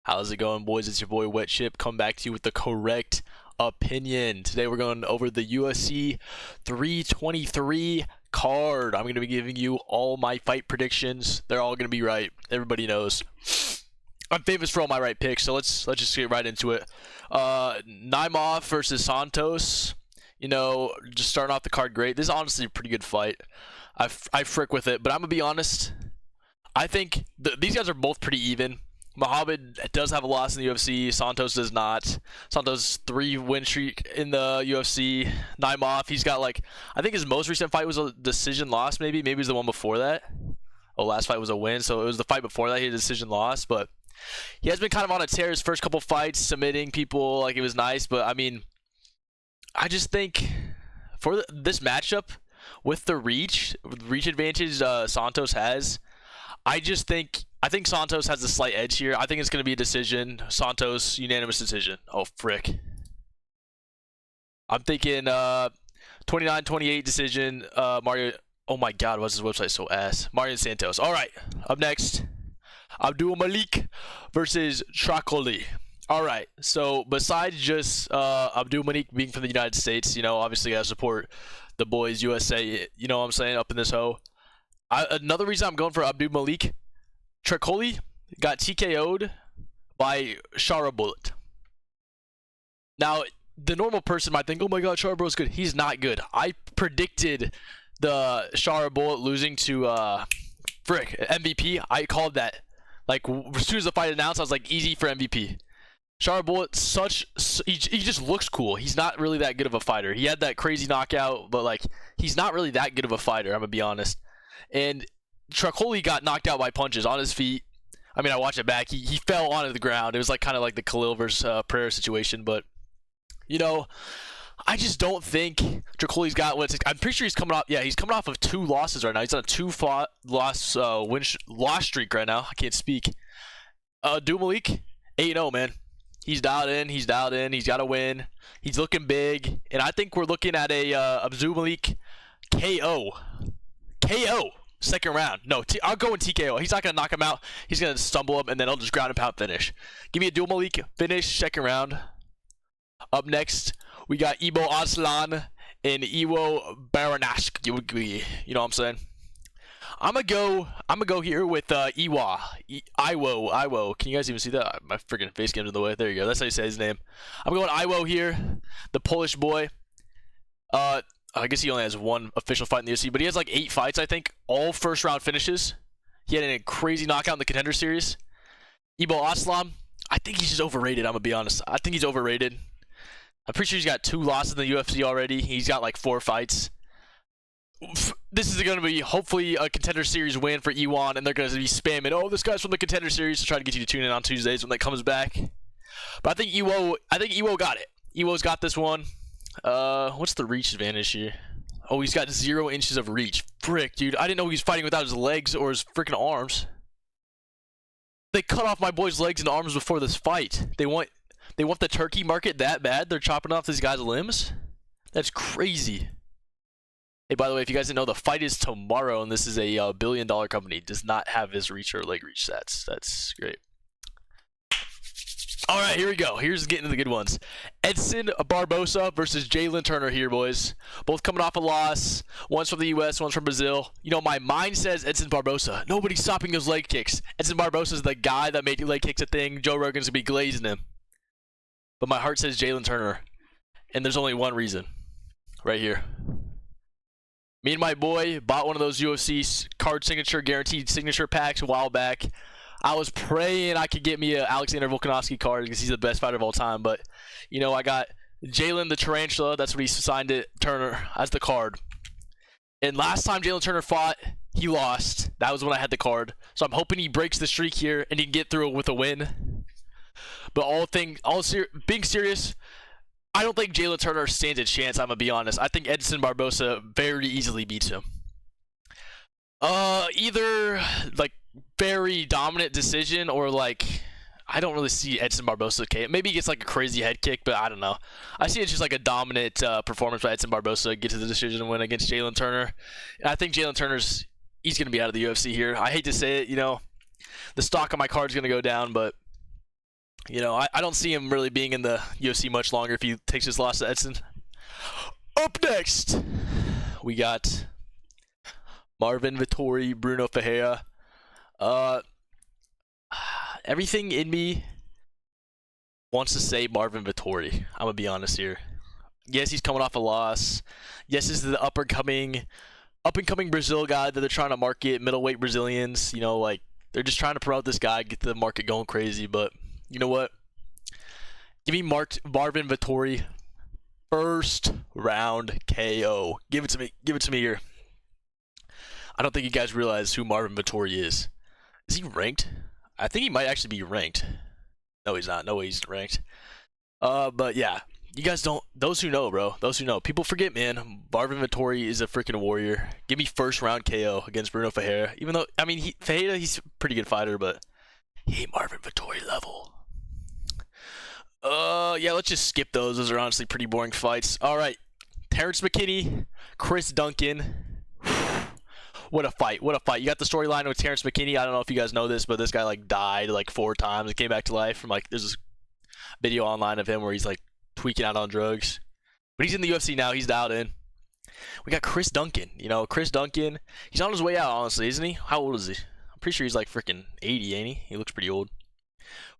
How's it going, boys? It's your boy Wetship. Come back to you with the correct opinion. Today we're going over the UFC 323 card. I'm going to be giving you all my fight predictions. They're all going to be right. Everybody knows I'm famous for all my right picks, so let's just get right into it. Naimov versus Santos. Just starting off the card great. This is honestly a pretty good fight. I frick with it, but I'm going to be honest. I think these guys are both pretty even. Muhammad does have a loss in the UFC. Santos does not. Santos 3-win streak in the UFC. Naimov, he's got I think his most recent fight was a decision loss. Maybe it was the one before that. Oh, last fight was a win, so it was the fight before that he had a decision loss. But he has been kind of on a tear his first couple fights, submitting people like it was nice. But I mean, I just think for this matchup with the reach advantage Santos has, I think Santos has a slight edge here. I think it's going to be a decision. Santos, unanimous decision. Oh, frick. I'm thinking 29-28 decision. Mario. Oh my god, what's his website so ass? Mario Santos. All right. Up next, Abdul Malik versus Trakoli. All right. So besides just Abdul Malik being from the United States, obviously I support the boys USA. You know what I'm saying? Up in this hoe. Another reason I'm going for Abdul Malik, Trakoli got TKO'd by Shara Bullet. Now, the normal person might think, oh my god, Shara Bullet's good. He's not good. I predicted the Shara Bullet losing to MVP. I called that. As soon as the fight announced, I was like, easy for MVP. Shara Bullet, he just looks cool. He's not really that good of a fighter. He had that crazy knockout, but he's not really that good of a fighter, I'm gonna be honest. And Trakoli got knocked out by punches on his feet. I mean, I watched it back. He fell onto the ground. It was kind of like the Khalil versus Pereira situation. But, I just don't think Trakoli's got what I'm pretty sure he's coming off. Yeah, he's coming off of 2 losses right now. He's on a 2-loss streak right now. I can't speak. Abdul Malik, 8-0, man. He's dialed in. He's got to win. He's looking big. And I think we're looking at a Abdul Malik KO. Second round. No, I'll go in TKO. He's not going to knock him out. He's going to stumble him, and then I'll just ground and pound finish. Give me a Abdul Malik finish, second round. Up next, we got Ibo Aslan and Iwo Baranask. You know what I'm saying? I'm gonna go here with Iwo. Can you guys even see that? My freaking face came in the way. There you go. That's how you say his name. I'm going Iwo here, the Polish boy. I guess he only has 1 official fight in the UFC, but he has 8 fights, I think, all first round finishes. He had a crazy knockout in the Contender Series. Ibo Aslam, I think he's just overrated, I'm gonna be honest. I think he's overrated. I'm pretty sure he's got 2 losses in the UFC already. He's got 4 fights. This is going to be hopefully a Contender Series win for Iwan, and they're going to be spamming, oh, this guy's from the Contender Series, to try to get you to tune in on Tuesdays when that comes back. But I think Iwo got it. Iwo's got this one. What's the reach advantage here? Oh, he's got 0 inches of reach. Frick, dude. I didn't know he was fighting without his legs or his freaking arms. They cut off my boy's legs and arms before this fight. They want the turkey market that bad? They're chopping off these guys' limbs? That's crazy. Hey, by the way, if you guys didn't know, the fight is tomorrow, and this is a billion-dollar company. It does not have his reach or leg reach stats. That's great. All right, here we go. Here's getting to the good ones. Edson Barbosa versus Jalen Turner here, boys. Both coming off a loss. One's from the U.S., one's from Brazil. My mind says Edson Barbosa. Nobody's stopping those leg kicks. Edson Barbosa is the guy that made leg kicks a thing. Joe Rogan's going to be glazing him. But my heart says Jalen Turner. And there's only one reason. Right here. Me and my boy bought one of those UFC card signature, guaranteed signature packs a while back. I was praying I could get me a Alexander Volkanovski card because he's the best fighter of all time. But, I got Jalen the Tarantula. That's what he signed it, Turner, as the card. And last time Jalen Turner fought, he lost. That was when I had the card. So I'm hoping he breaks the streak here and he can get through it with a win. But being serious, I don't think Jalen Turner stands a chance, I'm going to be honest. I think Edson Barbosa very easily beats him. Either, very dominant decision or, I don't really see Edson Barbosa. Okay, maybe he gets, a crazy head kick, but I don't know. I see it's just, a dominant performance by Edson Barbosa, get to the decision win against Jalen Turner. And I think Jalen Turner's, he's going to be out of the UFC here. I hate to say it, the stock on my card is going to go down, but You know, I don't see him really being in the UFC much longer if he takes his loss to Edson. Up next, we got Marvin Vettori, Bruno Ferreira. Uh, Everything in me wants to say Marvin Vettori. I'm gonna be honest here. Yes, he's coming off a loss. Yes, this is the up and coming Brazil guy that they're trying to market, middleweight Brazilians. You know, like they're just trying to promote this guy, get the market going crazy. But you know what? Give me Marvin Vettori, first round KO. Give it to me. Give it to me here. I don't think you guys realize who Marvin Vettori is. Is he ranked? I think he might actually be ranked. No, he's not. No way he's ranked. But yeah, you guys don't. Those who know, bro. Those who know. People forget, man. Marvin Vettori is a freaking warrior. Give me first round KO against Bruno Ferreira. Even though, I mean, Ferreira, he's a pretty good fighter, but he ain't Marvin Vettori level. Yeah, let's just skip those. Those are honestly pretty boring fights. All right, Terrence McKinney, Chris Duncan. What a fight! What a fight! You got the storyline with Terrence McKinney. I don't know if you guys know this, but this guy like died like 4 times and came back to life from like there's this video online of him where he's like tweaking out on drugs. But he's in the UFC now. He's dialed in. We got Chris Duncan. You know, Chris Duncan. He's on his way out, honestly, isn't he? How old is he? I'm pretty sure he's like freaking 80, ain't he? He looks pretty old.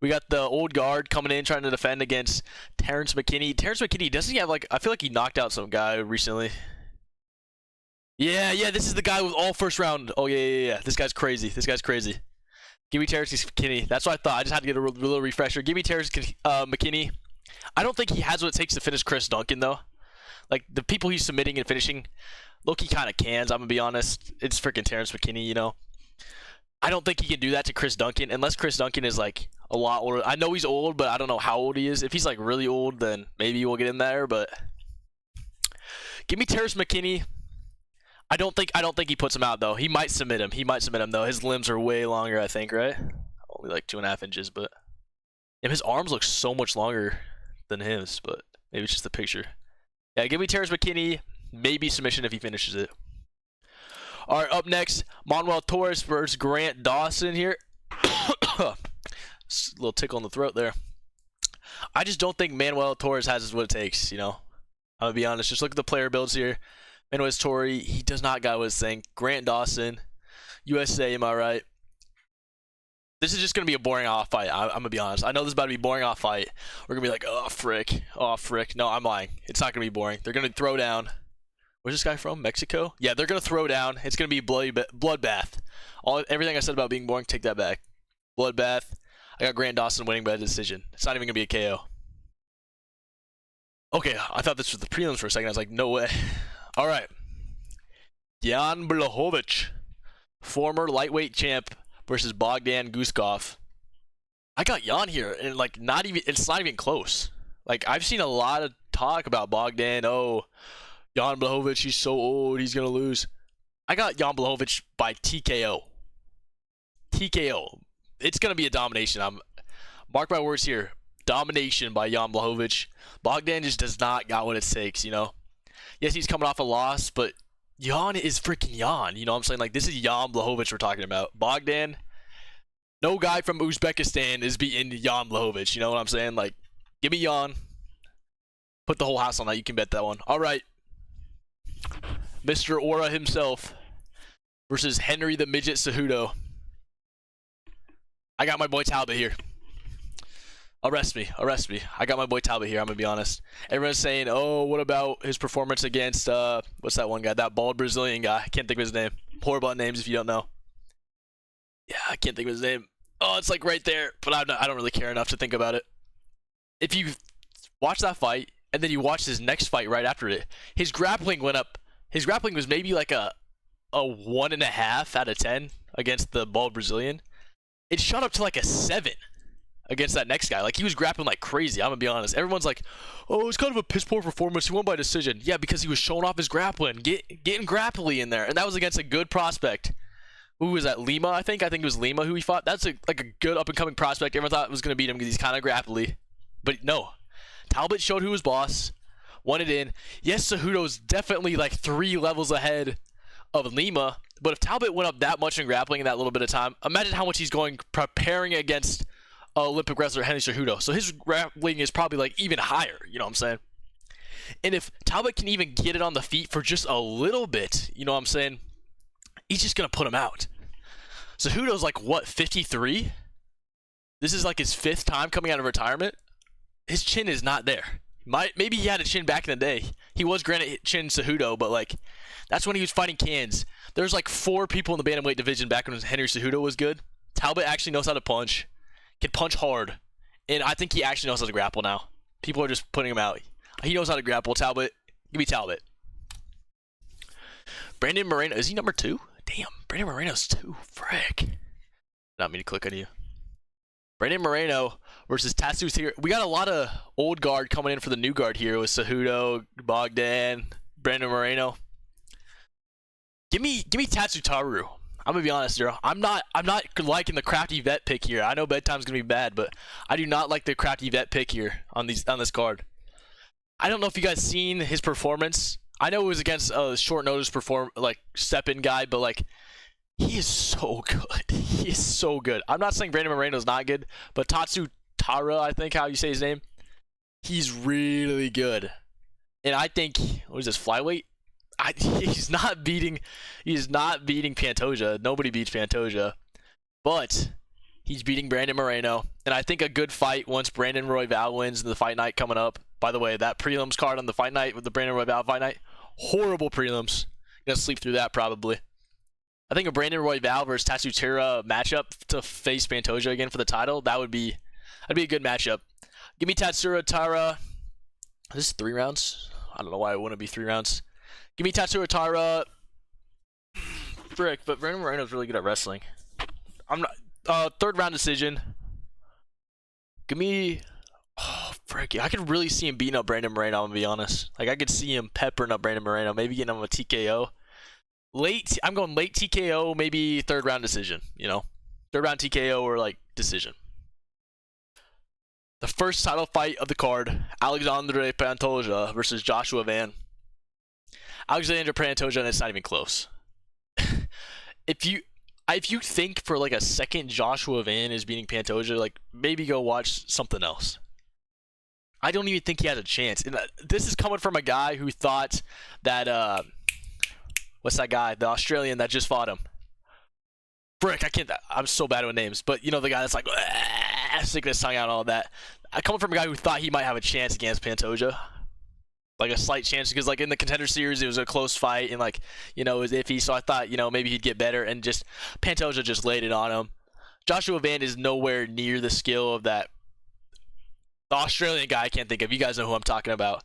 We got the old guard coming in trying to defend against Terrence McKinney. Terrence McKinney, doesn't he have like, I feel like he knocked out some guy recently. Yeah, this is the guy with all first round. Oh, yeah. This guy's crazy. This guy's crazy. Give me Terrence McKinney. That's what I thought. I just had to get a little refresher. Give me Terrence McKinney. I don't think he has what it takes to finish Chris Duncan, though. Like, the people he's submitting and finishing, look, he kind of cans, I'm going to be honest. It's freaking Terrence McKinney, you know. I don't think he can do that to Chris Duncan, unless Chris Duncan is, like, a lot older. I know he's old, but I don't know how old he is. If he's, like, really old, then maybe we'll get in there, but give me Terrence McKinney. I don't think he puts him out, though. He might submit him. Though. His limbs are way longer, I think, right? Only like 2.5 inches, but and his arms look so much longer than his, but maybe it's just the picture. Yeah, give me Terrence McKinney. Maybe submission if he finishes it. All right, up next, Manuel Torres versus Grant Dawson here. A little tickle in the throat there. I just don't think Manuel Torres has what it takes, you know. I'm going to be honest. Just look at the player builds here. Manuel Torres, he does not got what it's saying. Grant Dawson, USA, am I right? This is just going to be a boring off fight. I'm going to be honest. I know this is about to be a boring off fight. We're going to be like, oh, frick. Oh, frick. No, I'm lying. It's not going to be boring. They're going to throw down. Where's this guy from? Mexico? Yeah, they're going to throw down. It's going to be a bloodbath. Everything I said about being boring, take that back. Bloodbath. I got Grant Dawson winning by decision. It's not even going to be a KO. Okay, I thought this was the prelims for a second. I was like, no way. All right. Jan Blachowicz, former lightweight champ versus Bogdan Guskov. I got Jan here, and like it's not even close. Like I've seen a lot of talk about Bogdan. Oh, Jan Blachowicz, he's so old, he's gonna lose. I got Jan Blachowicz by TKO. TKO. It's gonna be a domination. Mark my words here. Domination by Jan Blachowicz. Bogdan just does not got what it takes, you know. Yes, he's coming off a loss, but Jan is freaking Jan. You know what I'm saying? Like, this is Jan Blachowicz we're talking about. Bogdan, no guy from Uzbekistan is beating Jan Blachowicz. You know what I'm saying? Like, give me Jan. Put the whole house on that. You can bet that one. All right. Mr. Aura himself versus Henry the Midget Cejudo. I got my boy Talbot here. Arrest me. I got my boy Talbot here, I'm going to be honest. Everyone's saying, oh, what about his performance against, what's that one guy? That bald Brazilian guy. I can't think of his name. Poor about names if you don't know. Yeah, I can't think of his name. Oh, it's like right there, but I don't really care enough to think about it. If you watch that fight, and then you watch his next fight right after it, his grappling went up. His grappling was maybe like a 1.5 out of 10 against the bald Brazilian. It shot up to like a 7. Against that next guy. Like, he was grappling like crazy, I'm gonna be honest. Everyone's like, oh, it's kind of a piss poor performance. He won by decision. Yeah, because he was showing off his grappling. Getting grapply in there. And that was against a good prospect. Who was that? Lima, I think? I think it was Lima who he fought. That's like a good up-and-coming prospect. Everyone thought it was gonna beat him because he's kind of grapply. But no. Talbot showed who was boss. Won it in. Yes, Cejudo's definitely like 3 levels ahead of Lima. But if Talbot went up that much in grappling in that little bit of time, imagine how much he's going preparing against Olympic wrestler Henry Cejudo. So his grappling is probably like even higher. You know what I'm saying? And if Talbot can even get it on the feet for just a little bit, you know what I'm saying? He's just gonna put him out. Cejudo's like what, 53? This is like his 5th time coming out of retirement. His chin is not there. Maybe he had a chin back in the day. He was granted chin Cejudo, but like that's when he was fighting cans. There's like 4 people in the bantamweight division back when Henry Cejudo was good. Talbot actually knows how to punch, can punch hard, and I think he actually knows how to grapple now. People are just putting him out. He knows how to grapple. Talbot, give me Talbot. Brandon Moreno, is he number 2? Damn, Brandon Moreno's 2. Frick. Not me to click on you. Brandon Moreno versus Tatsu here. We got a lot of old guard coming in for the new guard here with Cejudo, Bogdan, Brandon Moreno. Give me Tatsutaru. I'm gonna be honest here. I'm not liking the crafty vet pick here. I know bedtime's gonna be bad, but I do not like the crafty vet pick here on this card. I don't know if you guys seen his performance. I know it was against a short notice step-in guy, but like he is so good. He is so good. I'm not saying Brandon Moreno's not good, but Tatsutara, I think how you say his name, he's really good. And I think, what is this, flyweight? He's not beating Pantoja. Nobody beats Pantoja. But he's beating Brandon Moreno. And I think a good fight once Brandon Royval wins in the fight night coming up. By the way, that prelims card on the fight night with the Brandon Royval fight night, horrible prelims. Gonna sleep through that probably. I think a Brandon Royval versus Tatsutara matchup to face Pantoja again for the title, that'd be a good matchup. Give me Tatsutara. This is 3 rounds. I don't know why it wouldn't be 3 rounds. Give me Tatsutara. Frick, but Brandon Moreno's really good at wrestling. I'm not. 3rd round decision. Give me. Oh, frick. I could really see him beating up Brandon Moreno, I'm gonna be honest. Like, I could see him peppering up Brandon Moreno, maybe getting him a TKO. I'm going late TKO, maybe 3rd round decision, you know? 3rd round TKO or, like, decision. The first title fight of the card, Alexandre Pantoja versus Joshua Van. Alexandre Pantoja, and it's not even close. If you think for, like, a second Joshua Van is beating Pantoja, like, maybe go watch something else. I don't even think he has a chance. And this is coming from a guy who thought that, what's that guy? The Australian that just fought him. Frick, I'm so bad with names. But, you know, the guy that's like, sticking his tongue out and all that. Coming from a guy who thought he might have a chance against Pantoja. Like, a slight chance. Because, like, in the Contender Series, it was a close fight. And, like, you know, it was iffy. So I thought, you know, maybe he'd get better. And just, Pantoja just laid it on him. Joshua Van is nowhere near the skill of that. The Australian guy I can't think of. You guys know who I'm talking about.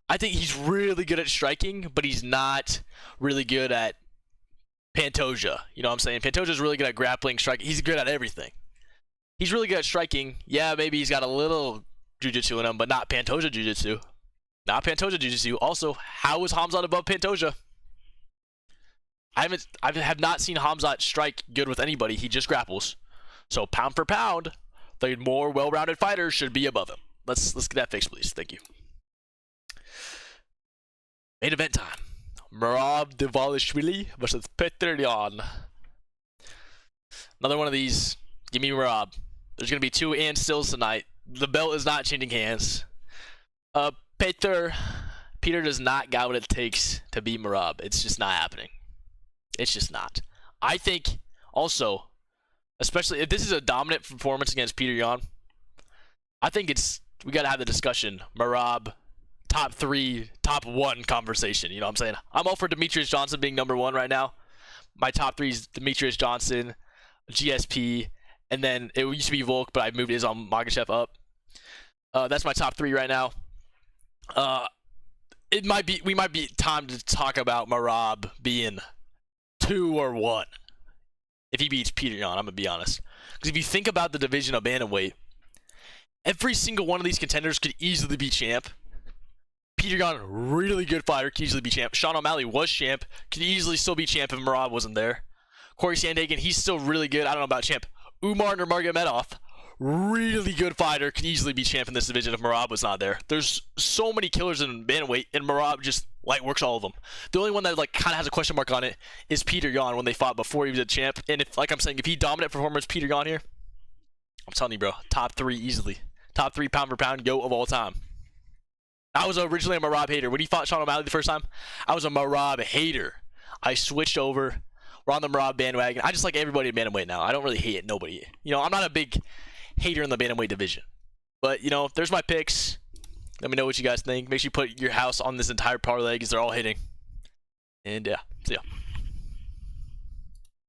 I think he's really good at striking, but he's not really good at Pantoja. You know what I'm saying? Pantoja's really good at grappling, striking. He's good at everything. He's really good at striking. Yeah, maybe he's got a little jiu-jitsu in him, but not Pantoja jiu-jitsu. Not Pantoja jiu-jitsu. Also, how is Hamzat above Pantoja? I have not seen Hamzat strike good with anybody. He just grapples. So pound for pound, the more well-rounded fighter should be above him. Let's get that fixed, please. Thank you. Main event time. Merab Dvalishvili versus Petr Yan. Another one of these. Give me Merab. There's going to be 2 and stills tonight. The belt is not changing hands. Peter does not got what it takes to beat Merab. It's just not happening. It's just not. I think also, especially if this is a dominant performance against Petr Yan, I think we got to have the discussion. Merab, top 3, top 1 conversation. You know what I'm saying? I'm all for Demetrius Johnson being number 1 right now. My top 3 is Demetrius Johnson, GSP, and then it used to be Volk, but I moved Islam Makhachev up. That's my top 3 right now. We might be time to talk about Merab being 2 or 1 if he beats Petr Yan. I'm gonna be honest, because if you think about the division of bantamweight, every single one of these contenders could easily be champ. Petr Yan, really good fighter, could easily be champ. Sean O'Malley was champ, could easily still be champ if Merab wasn't there. Corey Sandhagen, he's still really good. I don't know about champ. Umar Nurmagomedov, really good fighter, could easily be champ in this division if Merab was not there. There's so many killers in bantamweight, and Merab just light works all of them. The only one that like kind of has a question mark on it is Petr Yan when they fought before he was a champ. And if, like I'm saying, if he dominant performance Petr Yan here, I'm telling you, bro. Top 3 easily. Top 3 pound for pound GOAT of all time. I was originally a Marab hater. When he fought Sean O'Malley the first time, I was a Marab hater. I switched over. We're on the Marab bandwagon. I just like everybody in bantamweight now. I don't really hate nobody. You know, I'm not a big hater in the bantamweight division. But, you know, there's my picks. Let me know what you guys think. Make sure you put your house on this entire parlay because they're all hitting. And, yeah. See ya.